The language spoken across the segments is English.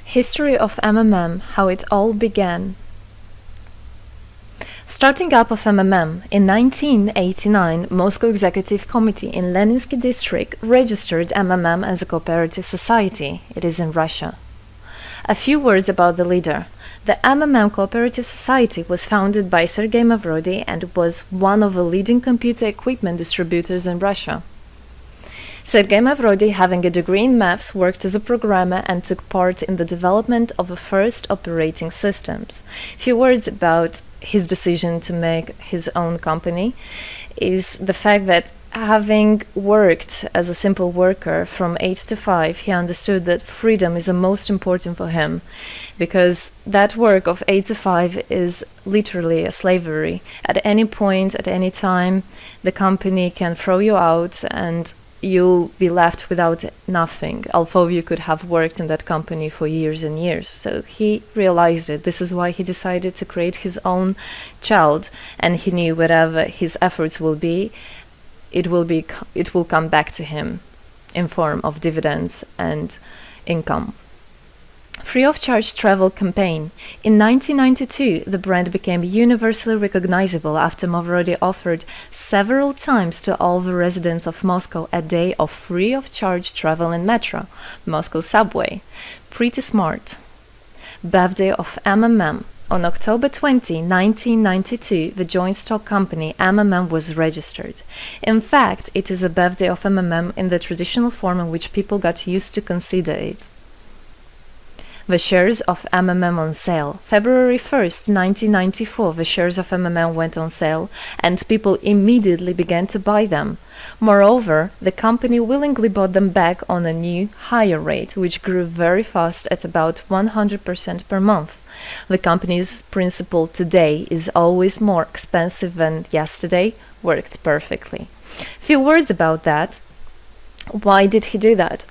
History of MMM, how it all began. Starting up of MMM, in 1989, Moscow Executive Committee in Leninsky District registered MMM as a cooperative society. It is in Russia. A few words about the leader. The MMM Cooperative Society was founded by Sergei Mavrodi and was one of the leading computer equipment distributors in Russia. Sergei Mavrodi, having a degree in maths, worked as a programmer and took part in the development of the first operating systems. Few words about his decision to make his own company is the fact that having worked as a simple worker from 8 to 5, he understood that freedom is the most important for him, because that work of 8 to 5 is literally a slavery. At any point, at any time, the company can throw you out and you'll be left without nothing, although you could have worked in that company for years and years. So he realized it. This is why he decided to create his own child, and he knew whatever his efforts will be, it will come back to him in form of dividends and income. Free of charge travel campaign. In 1992, the brand became universally recognizable after Mavrodi offered several times to all the residents of Moscow a day of free of charge travel in metro, Moscow subway. Pretty smart. Birthday of MMM. On October 20, 1992, the joint stock company MMM was registered. In fact, it is a birthday of MMM in the traditional form in which people got used to consider it. The shares of MMM on sale. February 1st, 1994, the shares of MMM went on sale, and people immediately began to buy them. Moreover, the company willingly bought them back on a new, higher rate, which grew very fast at about 100% per month. The company's principle today is always more expensive than yesterday worked perfectly. Few words about that. Why did he do that?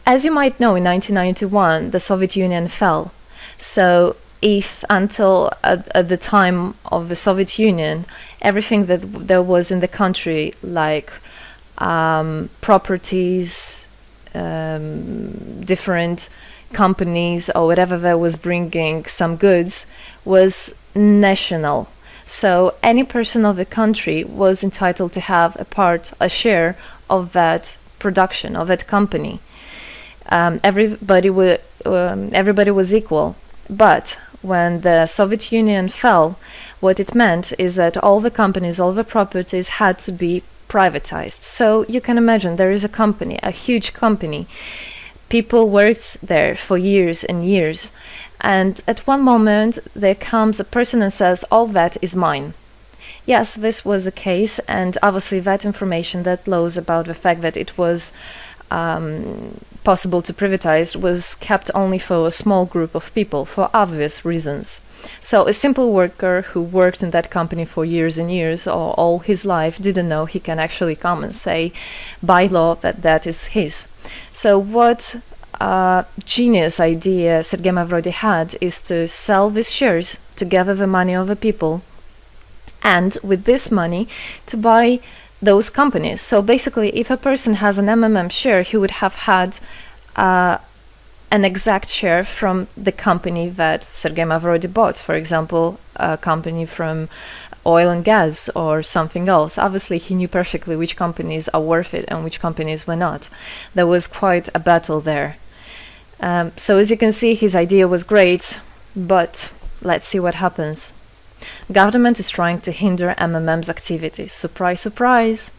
As you might know, in 1991, the Soviet Union fell. So if until at the time of the Soviet Union, everything that there was in the country, like properties, different companies, or whatever that was bringing some goods, was national. So any person of the country was entitled to have a share of that production, of that company. Everybody was equal. But when the Soviet Union fell, what it meant is that all the companies, all the properties had to be privatized. So you can imagine there is a company, a huge company. People worked there for years and years. And at one moment, there comes a person and says, all that is mine. Yes, this was the case. And obviously that information, that laws about the fact that it was possible to privatize was kept only for a small group of people for obvious reasons. So a simple worker who worked in that company for years and years or all his life didn't know he can actually come and say by law that that is his. So what genius idea Sergei Mavrodi had is to sell these shares to gather the money of the people, and with this money to buy those companies. So basically, if a person has an MMM share, he would have had an exact share from the company that Sergei Mavrodi bought. For example, a company from oil and gas or something else. Obviously, he knew perfectly which companies are worth it and which companies were not. There was quite a battle there. So as you can see, his idea was great, but let's see what happens. Government is trying to hinder MMM's activities. Surprise, surprise!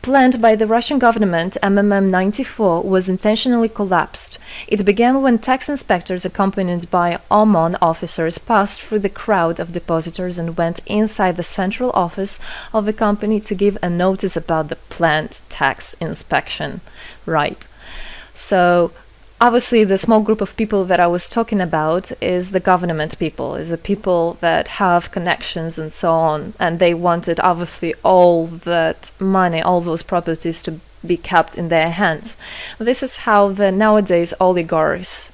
Planned by the Russian government, MMM 94 was intentionally collapsed. It began when tax inspectors accompanied by OMON officers passed through the crowd of depositors and went inside the central office of the company to give a notice about the planned tax inspection. Right. So obviously, the small group of people that I was talking about is the government people, is the people that have connections and so on. And they wanted, obviously, all that money, all those properties to be kept in their hands. This is how the nowadays oligarchs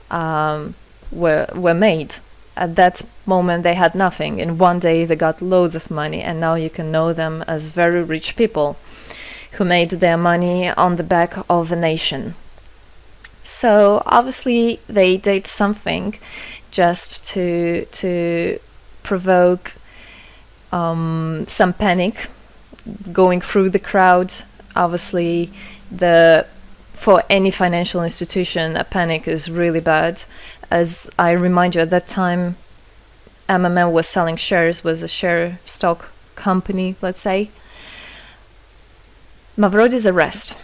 were made. At that moment, they had nothing. In one day, they got loads of money. And now you can know them as very rich people who made their money on the back of a nation. So obviously they did something just to provoke some panic going through the crowd. Obviously, for any financial institution, a panic is really bad. As I remind you, at that time, MMM was selling shares, was a share stock company, let's say. Mavrody's arrest.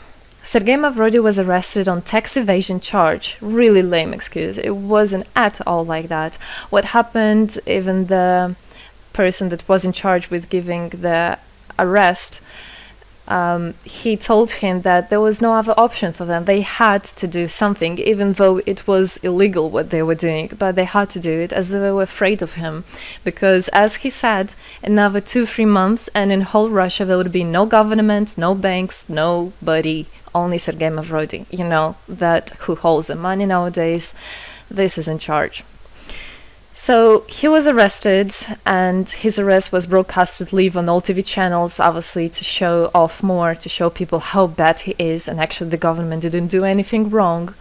Sergei Mavrody was arrested on tax evasion charge. Really lame excuse. It wasn't at all like that. What happened, even the person that was in charge with giving the arrest, he told him that there was no other option for them. They had to do something, even though it was illegal what they were doing, but they had to do it as they were afraid of him. Because, as he said, another 2-3 months and in whole Russia there would be no government, no banks, nobody, only Sergei Mavrody, that who holds the money nowadays. This is in charge. So he was arrested, and his arrest was broadcasted live on all TV channels, obviously to show off more, to show people how bad he is, and actually the government didn't do anything wrong.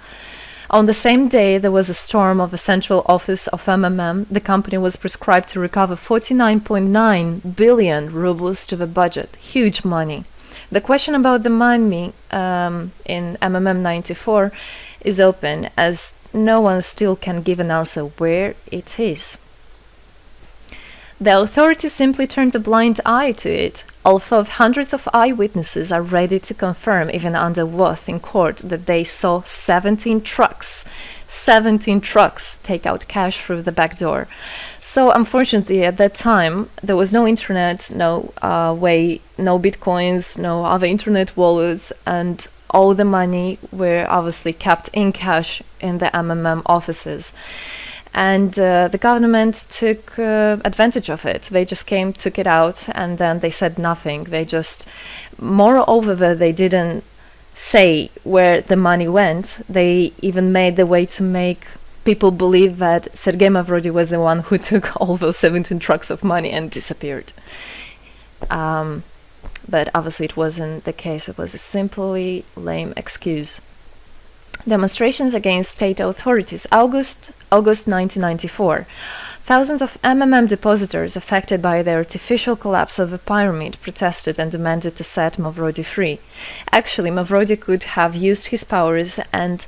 On the same day, there was a storm of the central office of MMM. The company was prescribed to recover 49.9 billion rubles to the budget. Huge money. The question about the money in MMM 94 is open, as no one still can give an answer where it is. The authorities simply turned a blind eye to it, although hundreds of eyewitnesses are ready to confirm, even under oath in court, that they saw 17 trucks take out cash through the back door. So unfortunately, at that time, there was no internet, no way, no bitcoins, no other internet wallets, and all the money were obviously kept in cash in the MMM offices. And the government took advantage of it. They just came, took it out, and then they said nothing. Moreover, they didn't say where the money went. They even made the way to make people believe that Sergei Mavrody was the one who took all those 17 trucks of money and disappeared. But obviously it wasn't the case. It was a simply lame excuse. Demonstrations against state authorities. August 1994. Thousands of MMM depositors affected by the artificial collapse of the pyramid protested and demanded to set Mavrody free. Actually, Mavrody could have used his powers and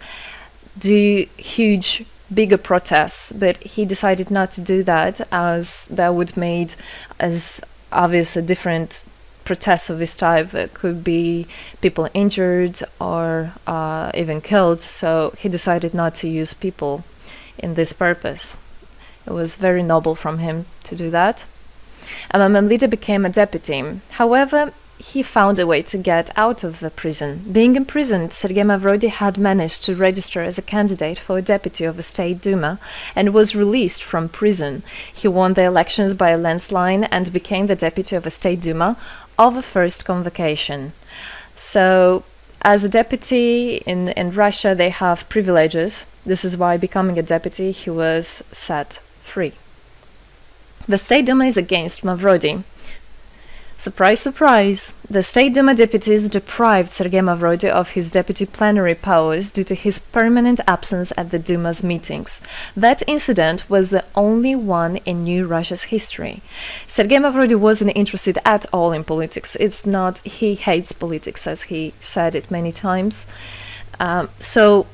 do huge, bigger protests, but he decided not to do that, as that would made as obvious a different protests of this type. Could be people injured or even killed, so he decided not to use people in this purpose. It was very noble from him to do that. MMM leader became a deputy. However, he found a way to get out of the prison. Being imprisoned, Sergei Mavrody had managed to register as a candidate for a deputy of the State Duma and was released from prison. He won the elections by a landslide and became the deputy of the State Duma of the first convocation. So, as a deputy in Russia, they have privileges. This is why, becoming a deputy, he was set free. The State Duma is against Mavrody. Surprise, surprise! The State Duma deputies deprived Sergei Mavrody of his deputy plenary powers due to his permanent absence at the Duma's meetings. That incident was the only one in New Russia's history. Sergei Mavrody wasn't interested at all in politics. It's not he hates politics, as he said it many times. So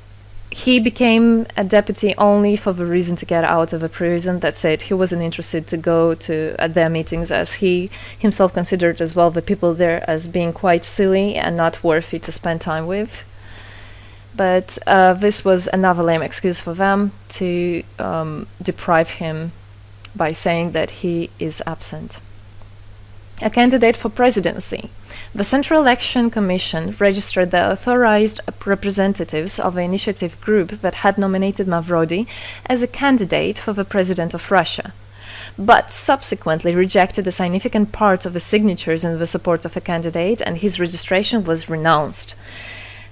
he became a deputy only for the reason to get out of a prison. That's it. He wasn't interested to go to at their meetings, as he himself considered as well the people there as being quite silly and not worthy to spend time with. But this was another lame excuse for them to deprive him by saying that he is absent. A candidate for presidency. The Central Election Commission registered the authorized representatives of the initiative group that had nominated Mavrody as a candidate for the president of Russia, but subsequently rejected a significant part of the signatures in the support of a candidate, and his registration was renounced.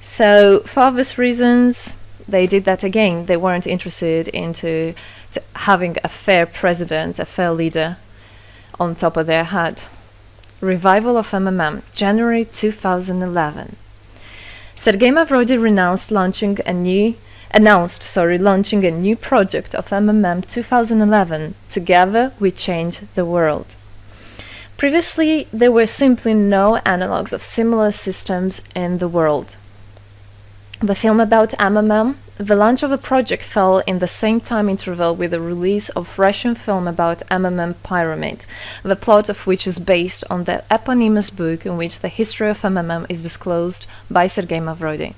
So, for obvious reasons, they did that again. They weren't interested into having a fair president, a fair leader on top of their head. Revival of MMM, January 2011. Sergei Mavrody renounced launching a new launching a new project of MMM 2011. Together we change the world. Previously, there were simply no analogues of similar systems in the world. The film about MMM, the launch of a project fell in the same time interval with the release of Russian film about MMM Pyramid, the plot of which is based on the eponymous book in which the history of MMM is disclosed by Sergei Mavrodi.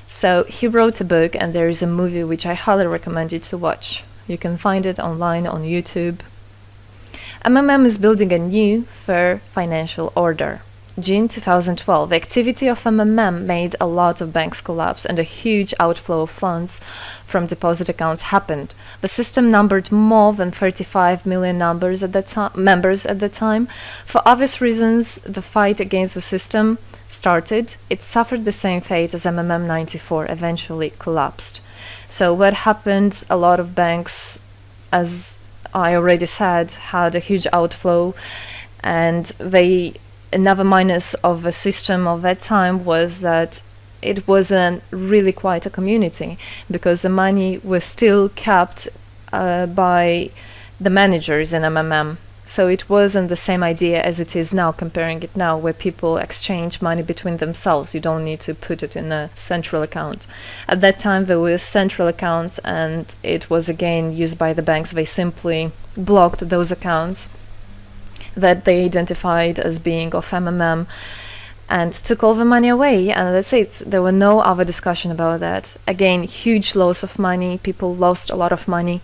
So he wrote a book, and there is a movie which I highly recommend you to watch. You can find it online on YouTube. MMM is building a new, fair financial order. June 2012, the activity of MMM made a lot of banks collapse and a huge outflow of funds from deposit accounts happened. The system numbered more than 35 million members at the time. For obvious reasons, the fight against the system started. It suffered the same fate as MMM 94, eventually collapsed. So what happened? A lot of banks, as I already said, had a huge outflow, and another minus of the system of that time was that it wasn't really quite a community, because the money was still kept by the managers in MMM. So it wasn't the same idea as it is now, comparing it now, where people exchange money between themselves. You don't need to put it in a central account. At that time, there were central accounts, and it was again used by the banks. They simply blocked those accounts that they identified as being of MMM and took all the money away, and that's it. There were no other discussion about that. Again, huge loss of money. People lost a lot of money.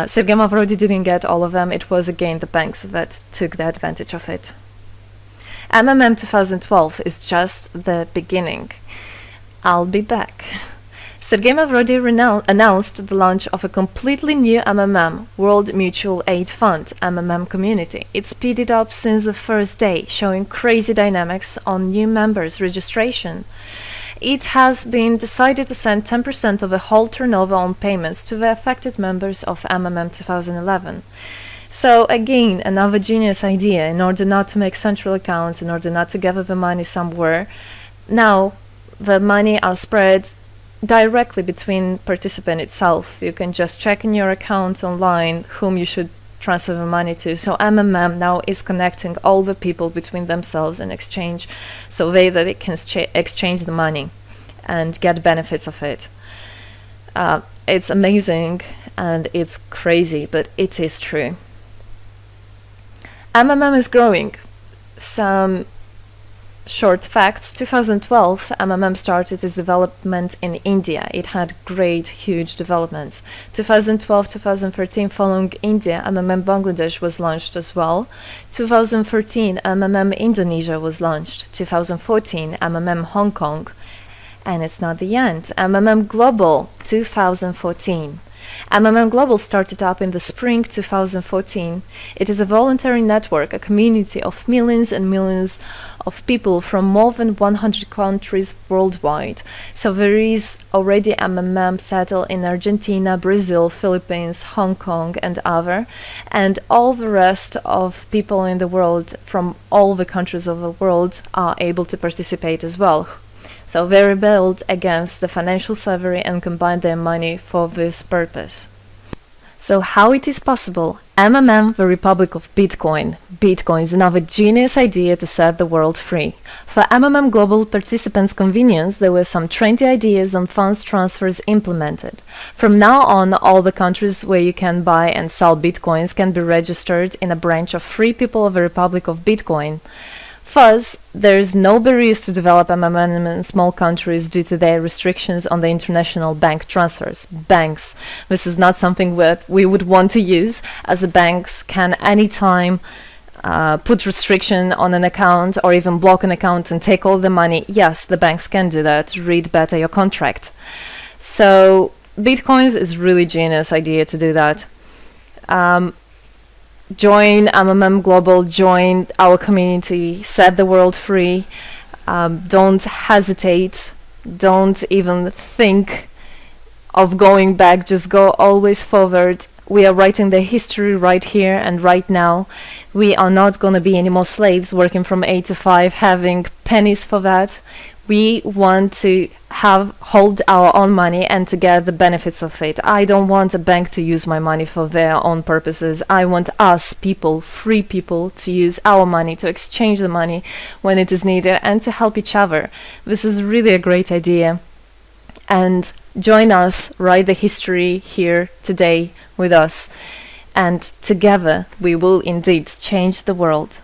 Sergei Mavrodi didn't get all of them. It was again the banks that took the advantage of it. MMM 2012 is just the beginning. I'll be back. Sergei Mavrodi announced the launch of a completely new MMM, World Mutual Aid Fund, MMM community. It speeded up since the first day, showing crazy dynamics on new members' registration. It has been decided to send 10% of the whole turnover on payments to the affected members of MMM 2011. So again, another genius idea. In order not to make central accounts, in order not to gather the money somewhere, now the money are spread directly between participant itself. You can just check in your account online whom you should transfer the money to. So MMM now is connecting all the people between themselves in exchange, so that they can exchange the money and get benefits of it. It's amazing and it's crazy, but it is true. MMM is growing. Some short facts. 2012, MMM started its development in India. It had great, huge developments. 2012-2013, following India, MMM Bangladesh was launched as well. 2013, MMM Indonesia was launched. 2014, MMM Hong Kong. And it's not the end. MMM Global, 2014. MMM Global started up in the spring 2014. It is a voluntary network, a community of millions and millions of people from more than 100 countries worldwide. So there is already MMM settled in Argentina, Brazil, Philippines, Hong Kong, and other, and all the rest of people in the world from all the countries of the world are able to participate as well. So they rebelled against the financial slavery and combined their money for this purpose. So how it is possible? MMM, the Republic of Bitcoin. Bitcoin is another genius idea to set the world free. For MMM Global participants' convenience, there were some 20 ideas on funds transfers implemented. From now on, all the countries where you can buy and sell Bitcoins can be registered in a branch of Free People of the Republic of Bitcoin. Thus, there is no barriers to develop MMM in small countries due to their restrictions on the international bank transfers. Banks. This is not something that we would want to use, as the banks can anytime put restriction on an account or even block an account and take all the money. Yes, the banks can do that. Read better your contract. So, Bitcoins is really genius idea to do that. Join MMM Global, join our community, set the world free. Don't hesitate, don't even think of going back, just go always forward. We are writing the history right here and right now. We are not going to be any more slaves working from 8 to 5, having pennies for that. We want to hold our own money and to get the benefits of it. I don't want a bank to use my money for their own purposes. I want us people, free people, to use our money, to exchange the money when it is needed, and to help each other. This is really a great idea. And join us, write the history here today with us, and together we will indeed change the world.